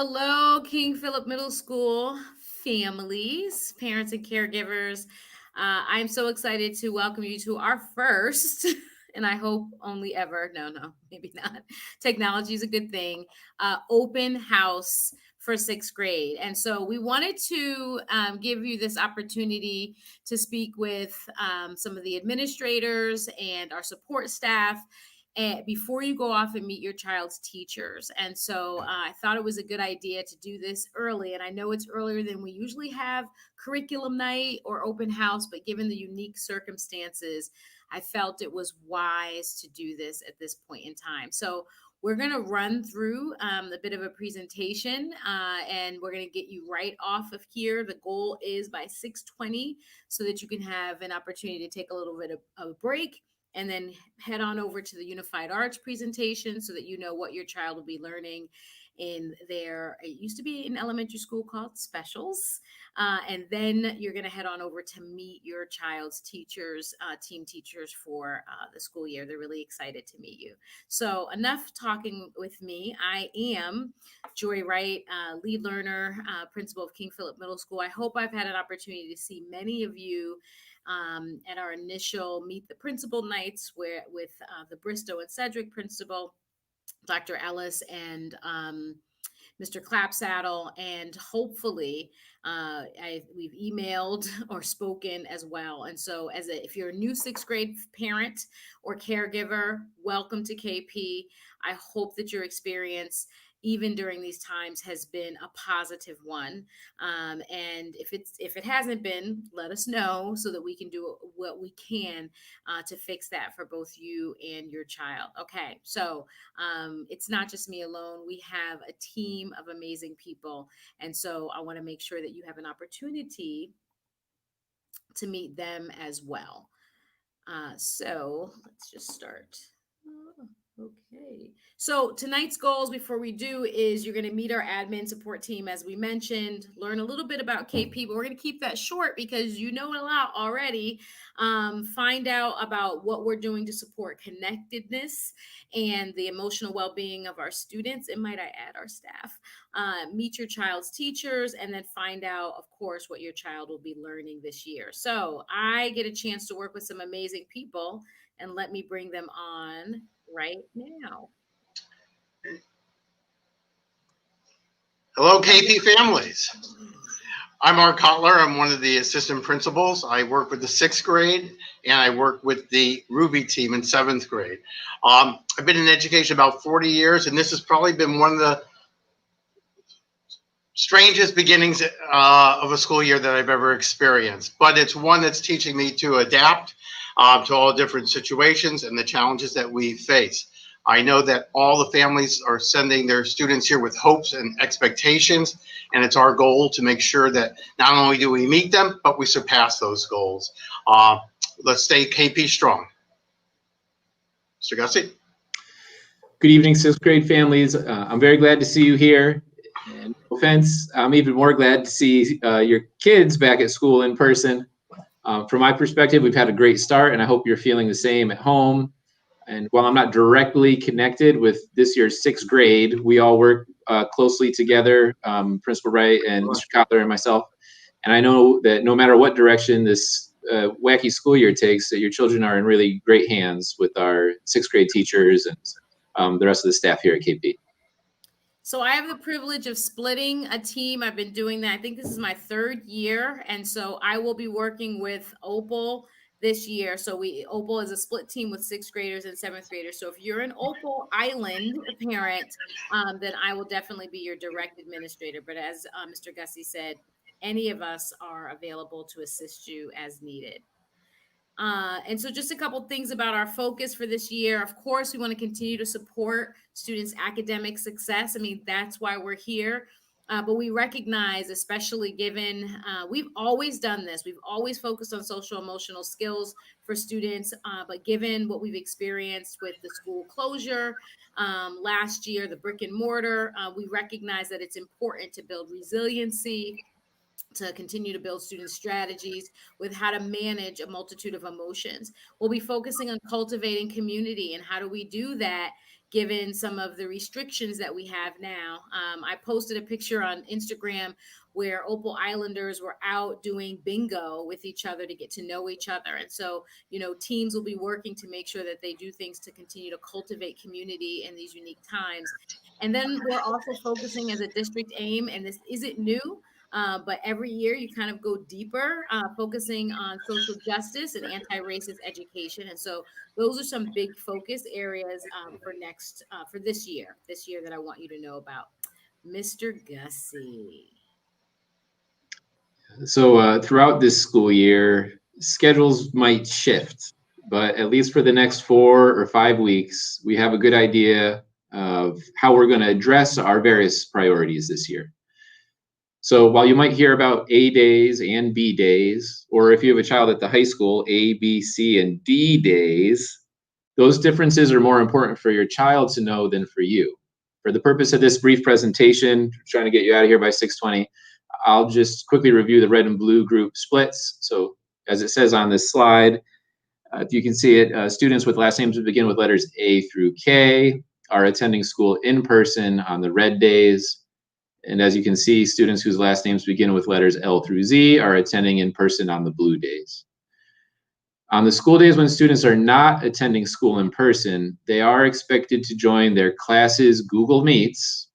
Hello, King Philip Middle School families, parents, and caregivers. I'm so excited to welcome you to our first, and I hope only ever, no, maybe not. Technology is a good thing. Open house for sixth grade. And so we wanted to give you this opportunity to speak with some of the administrators and our support staff before you go off and meet your child's teachers. And so I thought it was a good idea to do this early. And I know it's earlier than we usually have curriculum night or open house, but given the unique circumstances, I felt it was wise to do this at this point in time. So we're going to run through a bit of a presentation and we're going to get you right off of here. The goal is by 6:20 so that you can have an opportunity to take a little bit of a break and then head on over to the Unified Arts presentation so that you know what your child will be learning in their, it used to be in elementary school called specials. And then you're going to head on over to meet your child's teachers, team teachers for the school year. They're really excited to meet you. So enough talking with me. I am Joy Wright, lead learner, principal of King Philip Middle School. I hope I've had an opportunity to see many of you at our initial Meet the Principal nights with the Bristow and Sedgwick principal, Dr. Ellis, and Mr. Clapsaddle, and hopefully we've emailed or spoken as well. And so if you're a new sixth grade parent or caregiver, welcome to KP. I hope that your experience even during these times has been a positive one. And if it hasn't been, let us know so that we can do what we can to fix that for both you and your child. Okay, so it's not just me alone. We have a team of amazing people. And so I want to make sure that you have an opportunity to meet them as well. So let's just start. Okay. So tonight's goals before we do is you're going to meet our admin support team, as we mentioned, learn a little bit about KP, but we're going to keep that short because you know it a lot already. Find out about what we're doing to support connectedness and the emotional well-being of our students, and might I add, our staff. Meet your child's teachers, and then find out, of course, what your child will be learning this year. So I get a chance to work with some amazing people, and let me bring them on right now. Hello, KP families. I'm Mark Kotler. I'm one of the assistant principals. I work with the sixth grade and I work with the Ruby team in seventh grade. I've been in education about 40 years, and this has probably been one of the strangest beginnings of a school year that I've ever experienced. But it's one that's teaching me to adapt to all different situations and the challenges that we face. I know that all the families are sending their students here with hopes and expectations, and it's our goal to make sure that not only do we meet them, but we surpass those goals. Let's stay KP strong. Mr. Gussie? Good evening, sixth grade families. I'm very glad to see you here. And no offense, I'm even more glad to see your kids back at school in person. From my perspective, we've had a great start, and I hope you're feeling the same at home. And while I'm not directly connected with this year's sixth grade, we all work closely together, Principal Wright and Mr. Kotler and myself. And I know that no matter what direction this wacky school year takes, that your children are in really great hands with our sixth grade teachers and the rest of the staff here at KP. So I have the privilege of splitting a team. I've been doing that. I think this is my third year. And so I will be working with Opal this year. So Opal is a split team with sixth graders and seventh graders. So if you're an Opal Island parent, then I will definitely be your direct administrator. But as Mr. Gussie said, any of us are available to assist you as needed. And so just a couple things about our focus for this year. Of course, we want to continue to support students' academic success. I mean, that's why we're here. But we recognize, especially given we've always done this, we've always focused on social emotional skills for students. But given what we've experienced with the school closure last year, the brick and mortar, we recognize that it's important to build resiliency, to continue to build student strategies with how to manage a multitude of emotions. We'll be focusing on cultivating community, and how do we do that given some of the restrictions that we have now. I posted a picture on Instagram where Opal Islanders were out doing bingo with each other to get to know each other. And so, teams will be working to make sure that they do things to continue to cultivate community in these unique times. And then we're also focusing as a district aim, and this isn't new, but every year you kind of go deeper, focusing on social justice and anti-racist education. And so those are some big focus areas for this year that I want you to know about. Mr. Gussie. So throughout this school year, schedules might shift, but at least for the next 4 or 5 weeks, we have a good idea of how we're going to address our various priorities this year. So while you might hear about A days and B days, or if you have a child at the high school, A, B, C, and D days, those differences are more important for your child to know than for you. For the purpose of this brief presentation, trying to get you out of here by 6:20, I'll just quickly review the red and blue group splits. So as it says on this slide, if you can see it, students with last names that begin with letters A through K are attending school in person on the red days. And as you can see, students whose last names begin with letters L through Z are attending in person on the blue days. On the school days when students are not attending school in person, they are expected to join their classes' Google Meets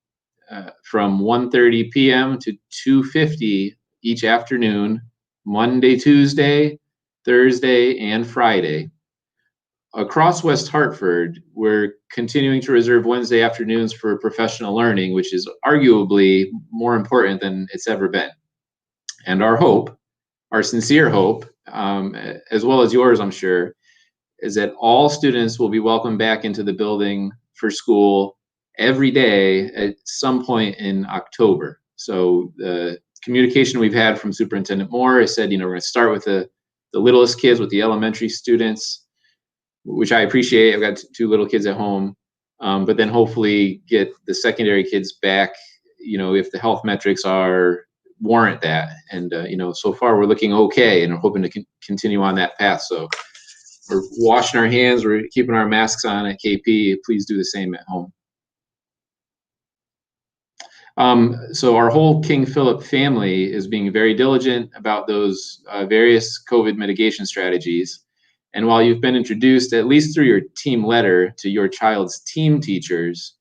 from 1:30 p.m. to 2:50 each afternoon, Monday, Tuesday, Thursday, and Friday. Across West Hartford, we're continuing to reserve Wednesday afternoons for professional learning, which is arguably more important than it's ever been. And our hope, our sincere hope, as well as yours, I'm sure, is that all students will be welcomed back into the building for school every day at some point in October. So the communication we've had from Superintendent Moore has said, we're going to start with the littlest kids, with the elementary students, which I appreciate. I've got 2 little kids at home, but then hopefully get the secondary kids back, if the health metrics warrant that. And, so far we're looking okay, and we're hoping to continue on that path. So we're washing our hands, we're keeping our masks on at KP. Please do the same at home. So our whole King Philip family is being very diligent about those various COVID mitigation strategies. And while you've been introduced, at least through your team letter, to your child's team teachers,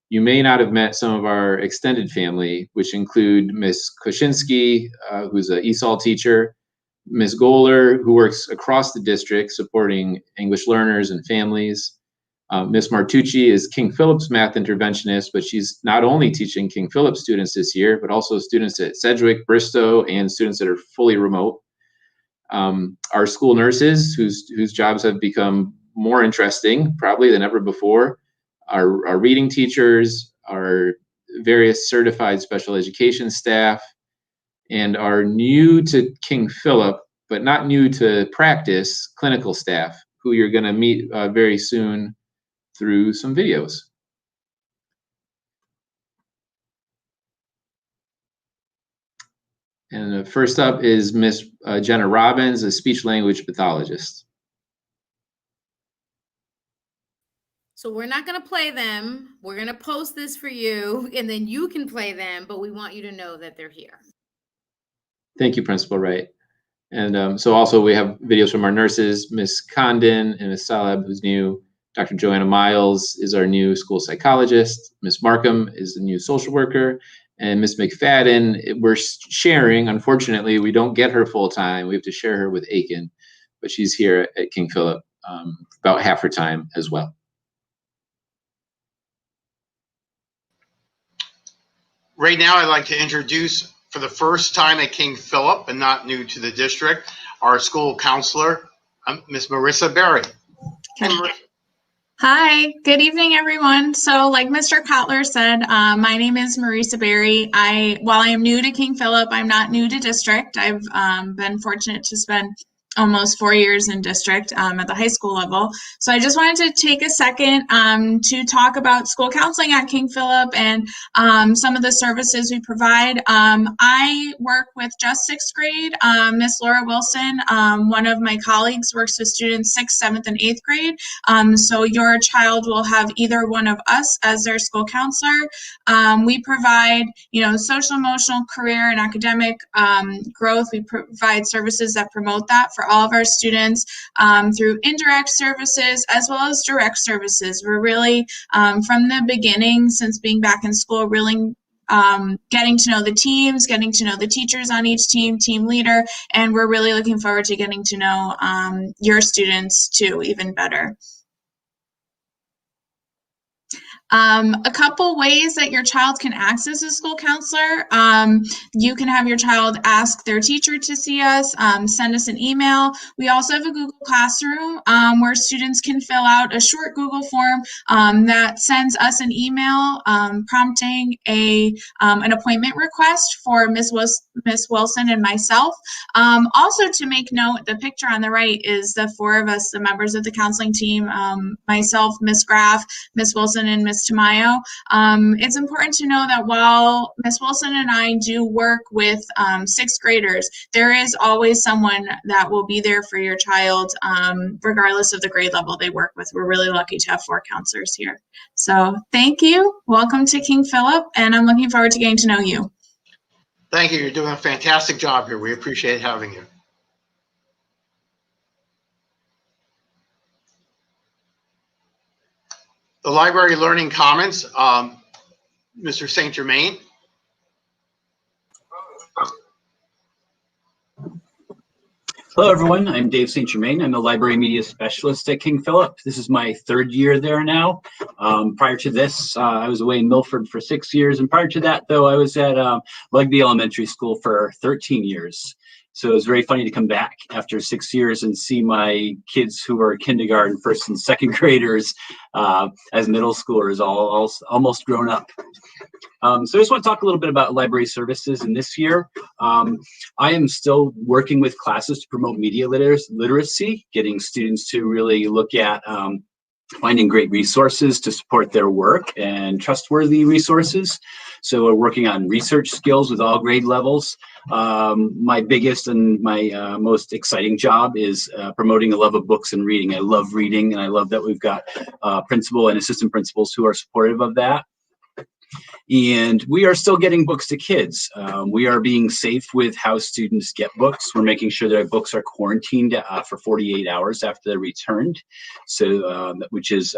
you may not have met some of our extended family, which include Ms. Koshinsky, who's an ESOL teacher, Ms. Goler, who works across the district supporting English learners and families. Ms. Martucci is King Philip's math interventionist, but she's not only teaching King Philip students this year, but also students at Sedgwick, Bristow, and students that are fully remote. Our school nurses, whose jobs have become more interesting probably than ever before, our reading teachers, our various certified special education staff, and our new to King Philip, but not new to practice, clinical staff, who you're going to meet very soon through some videos. And first up is Miss Jenna Robbins, a speech language pathologist. So we're not going to play them. We're going to post this for you, and then you can play them, but we want you to know that they're here. Thank you, Principal Wright. And so also we have videos from our nurses, Miss Condon and Miss Saleb, who's new. Dr. Joanna Miles is our new school psychologist. Miss Markham is the new social worker. And Miss McFadden, we're sharing. Unfortunately, we don't get her full time. We have to share her with Aiken, but she's here at King Philip about half her time as well. Right now, I'd like to introduce, for the first time at King Philip and not new to the district, our school counselor, Miss Marissa Berry. Hi, good evening, everyone. So like Mr. Kotler said, my name is Marissa Berry. While I am new to King Philip, I'm not new to district. I've been fortunate to spend almost 4 years in district at the high school level. So I just wanted to take a second to talk about school counseling at King Philip and some of the services we provide. I work with just 6th grade. Miss Laura Wilson, one of my colleagues, works with students 6th, 7th, and 8th grade. So your child will have either one of us as their school counselor. We provide, social, emotional, career, and academic growth. We provide services that promote that for all of our students through indirect services as well as direct services. We're really, from the beginning, since being back in school, really getting to know the teams, getting to know the teachers on each team, team leader, and we're really looking forward to getting to know your students too, even better. A couple ways that your child can access a school counselor. You can have your child ask their teacher to see us, send us an email. We also have a Google Classroom where students can fill out a short Google form that sends us an email prompting an appointment request for Miss Wilson and myself. Also to make note, the picture on the right is the 4 of us, the members of the counseling team, myself, Miss Graff, Miss Wilson, and Miss Tamayo. It's important to know that while Miss Wilson and I do work with 6th graders, there is always someone that will be there for your child, regardless of the grade level they work with. We're really lucky to have 4 counselors here. So thank you. Welcome to King Philip, and I'm looking forward to getting to know you. Thank you. You're doing a fantastic job here. We appreciate having you. The library learning comments, Mr. St. Germain. Hello, everyone. I'm Dave St. Germain. I'm the library media specialist at King Philip. This is my 3rd year there now. Prior to this, I was away in Milford for 6 years. And prior to that, though, I was at Lugby Elementary School for 13 years. So it was very funny to come back after 6 years and see my kids who are kindergarten, 1st and 2nd graders as middle schoolers, all almost grown up. So I just want to talk a little bit about library services. And this year, I am still working with classes to promote media literacy, getting students to really look at finding great resources to support their work and trustworthy resources. So we're working on research skills with all grade levels. My biggest and my most exciting job is promoting a love of books and reading. I love reading, and I love that we've got principal and assistant principals who are supportive of that. And we are still getting books to kids. We are being safe with how students get books. We're making sure their books are quarantined for 48 hours after they're returned. So, which is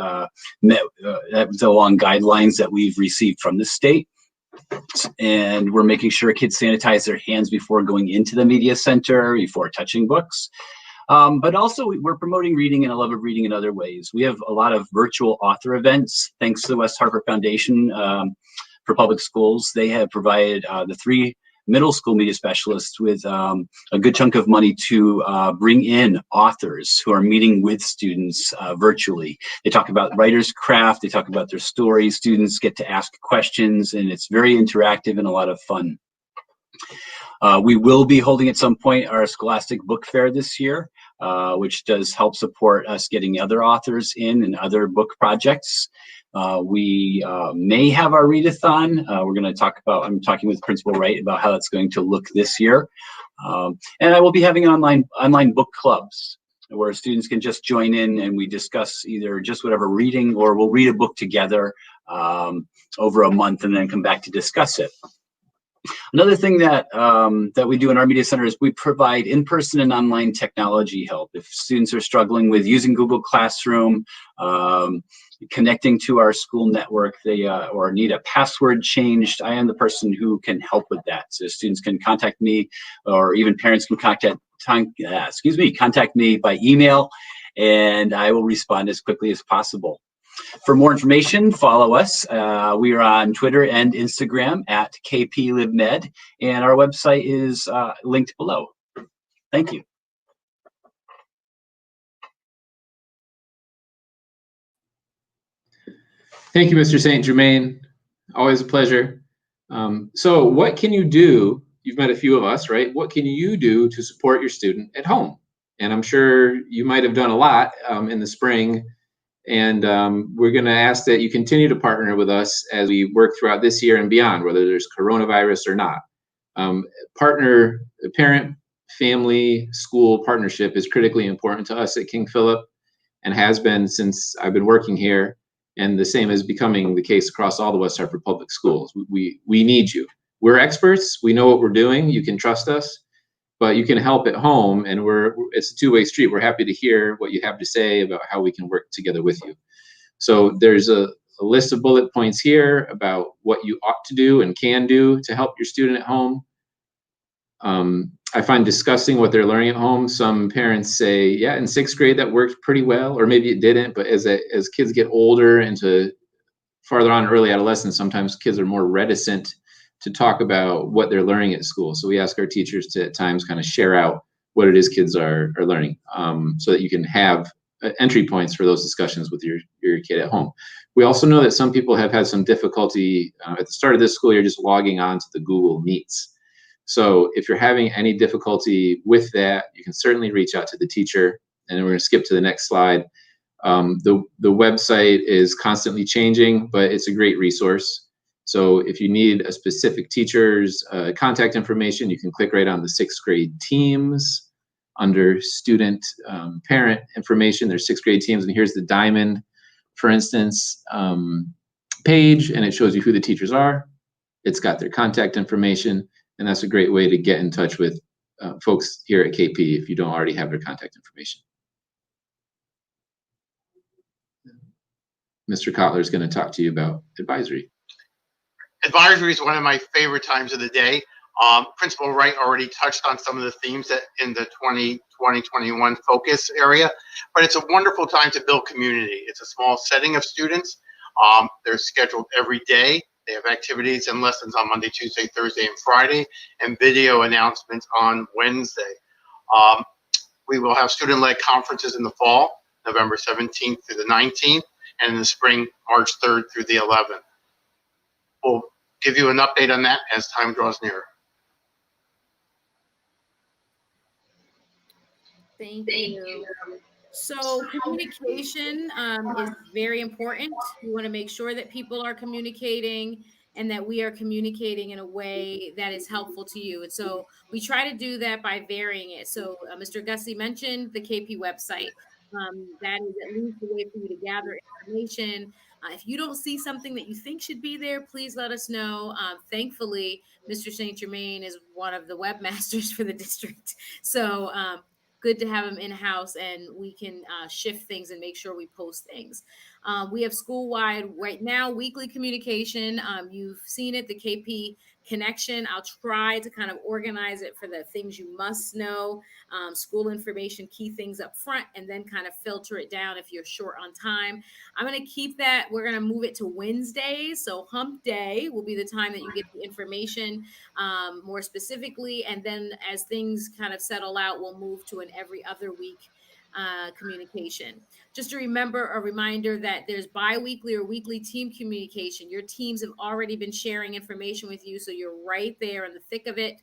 that's along guidelines that we've received from the state. And we're making sure kids sanitize their hands before going into the media center, before touching books. But also we're promoting reading and a love of reading in other ways. We have a lot of virtual author events, thanks to the West Harper Foundation for Public Schools. They have provided the 3 middle school media specialists with a good chunk of money to bring in authors who are meeting with students virtually. They talk about writer's craft, they talk about their stories, students get to ask questions, and it's very interactive and a lot of fun. We will be holding at some point our Scholastic Book Fair this year, which does help support us getting other authors in and other book projects. We may have our readathon. We're going to talk about, I'm talking with Principal Wright about how that's going to look this year. And I will be having online book clubs where students can just join in and we discuss either just whatever reading, or we'll read a book together over a month and then come back to discuss it. Another thing that that we do in our media center is we provide in-person and online technology help. If students are struggling with using Google Classroom, connecting to our school network, they or need a password changed, I am the person who can help with that. So students can contact me, or even parents can contact me by email, and I will respond as quickly as possible. For more information, follow us. We are on Twitter and Instagram at KPLibMed, and our website is linked below. Thank you. Thank you, Mr. St. Germain. Always a pleasure. So what can you do? You've met a few of us, right? What can you do to support your student at home? And I'm sure you might have done a lot in the spring. And we're going to ask that you continue to partner with us as we work throughout this year and beyond, whether there's coronavirus or not. Parent, family, school partnership is critically important to us at King Philip and has been since I've been working here. And the same is becoming the case across all the West Hartford public schools. We need you. We're experts. We know what we're doing. You can trust us. But you can help at home, and it's a two-way street. We're happy to hear what you have to say about how we can work together with you. So there's a list of bullet points here about what you ought to do and can do to help your student at home. I find discussing what they're learning at home, some parents say, yeah, in 6th grade that worked pretty well, or maybe it didn't, but as kids get older into farther on early adolescence, sometimes kids are more reticent to talk about what they're learning at school. So we ask our teachers to at times kind of share out what it is kids are learning, so that you can have entry points for those discussions with your kid at home. We also know that some people have had some difficulty at the start of this school year just logging on to the Google Meets. So if you're having any difficulty with that, you can certainly reach out to the teacher. And then we're going to skip to the next slide. The website is constantly changing, but it's a great resource. So if you need a specific teacher's contact information, you can click right on the 6th grade teams under student parent information. There's 6th grade teams, and here's the Diamond, for instance, page, and it shows you who the teachers are. It's got their contact information, and that's a great way to get in touch with folks here at KP if you don't already have their contact information. Mr. Kotler is going to talk to you about advisory. Advisory is one of my favorite times of the day. Principal Wright already touched on some of the themes that in the 2020-21 focus area, but it's a wonderful time to build community. It's a small setting of students. They're scheduled every day. They have activities and lessons on Monday, Tuesday, Thursday, and Friday, and video announcements on Wednesday. We will have student-led conferences in the fall, November 17th through the 19th, and in the spring, March 3rd through the 11th. We'll give you an update on that as time draws near. Thank you. So communication is very important. We want to make sure that people are communicating and that we are communicating in a way that is helpful to you. And so we try to do that by varying it. So Mr. Gussie mentioned the KP website. That is at least a way for you to gather information. If you don't see something that you think should be there, please let us know. Thankfully, Mr. St. Germain is one of the webmasters for the district. So good to have him in-house, and we can shift things and make sure we post things. We have school-wide right now weekly communication. You've seen it, the KP Connection. I'll try to kind of organize it for the things you must know, school information, key things up front, and then kind of filter it down if you're short on time. I'm going to keep that. We're going to move it to Wednesdays. So hump day will be the time that you get the information more specifically. And then as things kind of settle out, we'll move to an every other week communication. Just a reminder that there's bi-weekly or weekly team communication. Your teams have already been sharing information with you, so you're right there in the thick of it.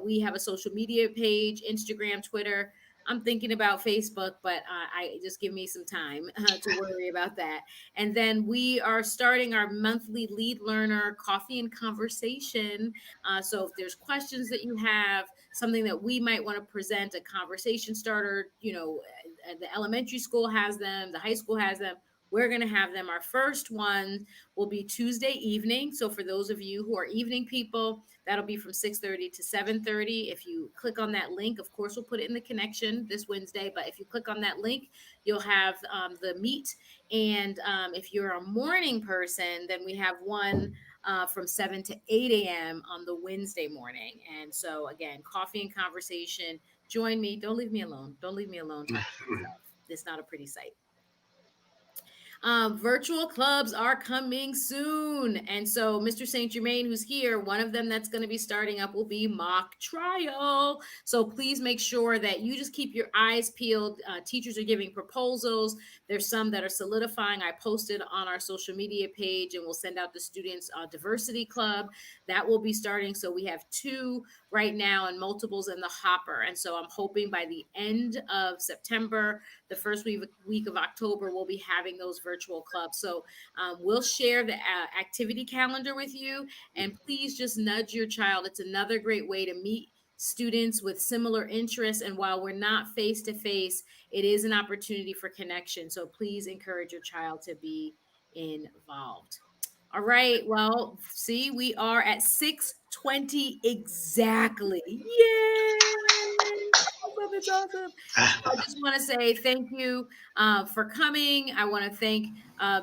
We have a social media page, Instagram, Twitter. I'm thinking about Facebook, but I just give me some time to worry about that. And then we are starting our monthly lead learner coffee and conversation. So if there's questions that you have, something that we might want to present, a conversation starter, you know, the elementary school has them, the high school has them. We're going to have them. Our first one will be Tuesday evening. So for those of you who are evening people, that'll be from 6:30 to 7:30. If you click on that link, of course, we'll put it in the connection this Wednesday. But if you click on that link, you'll have the meet. And if you're a morning person, then we have one from 7 to 8 a.m. on the Wednesday morning. And so, again, coffee and conversation. Join me. Don't leave me alone. Don't leave me alone. It's not a pretty sight. Virtual clubs are coming soon. And so Mr. St. Germain, who's here, one of them that's going to be starting up will be mock trial. So please make sure that you just keep your eyes peeled. Teachers are giving proposals. There's some that are solidifying. I posted on our social media page, and we'll send out the students diversity club that will be starting. So we have 2 right now and multiples in the hopper. And so I'm hoping by the end of September, the first week of October, we'll be having those virtual clubs. So we'll share the activity calendar with you, and please just nudge your child. It's another great way to meet students with similar interests. And while we're not face to face, it is an opportunity for connection. So please encourage your child to be involved. All right. Well, see, we are at 6:20 exactly. Yay! It's awesome. I just want to say thank you for coming. I want to thank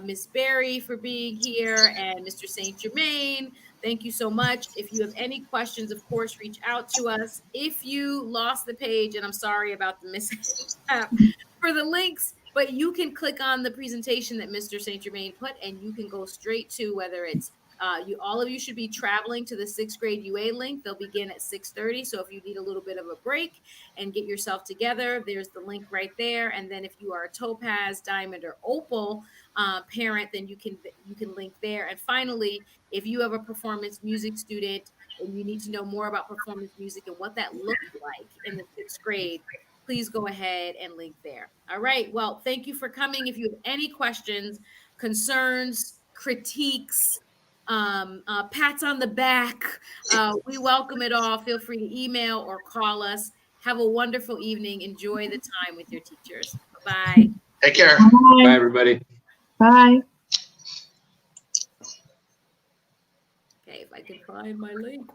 Miss Berry for being here and Mr. St. Germain. Thank you so much. If you have any questions, of course, reach out to us. If you lost the page, and I'm sorry about the mishap for the links, but you can click on the presentation that Mr. St. Germain put, and you can go straight to whether it's all of you should be traveling to the 6th grade UA link. They'll begin at 6:30. So if you need a little bit of a break and get yourself together, there's the link right there. And then if you are a Topaz, Diamond, or Opal parent, then you can link there. And finally, if you have a performance music student and you need to know more about performance music and what that looks like in the 6th grade, please go ahead and link there. All right. Well, thank you for coming. If you have any questions, concerns, critiques, pats on the back, we welcome it all. Feel free to email or call us. Have a wonderful evening. Enjoy the time with your teachers. Bye-bye. Take care. Bye, everybody. Bye. Okay, if I can find my link.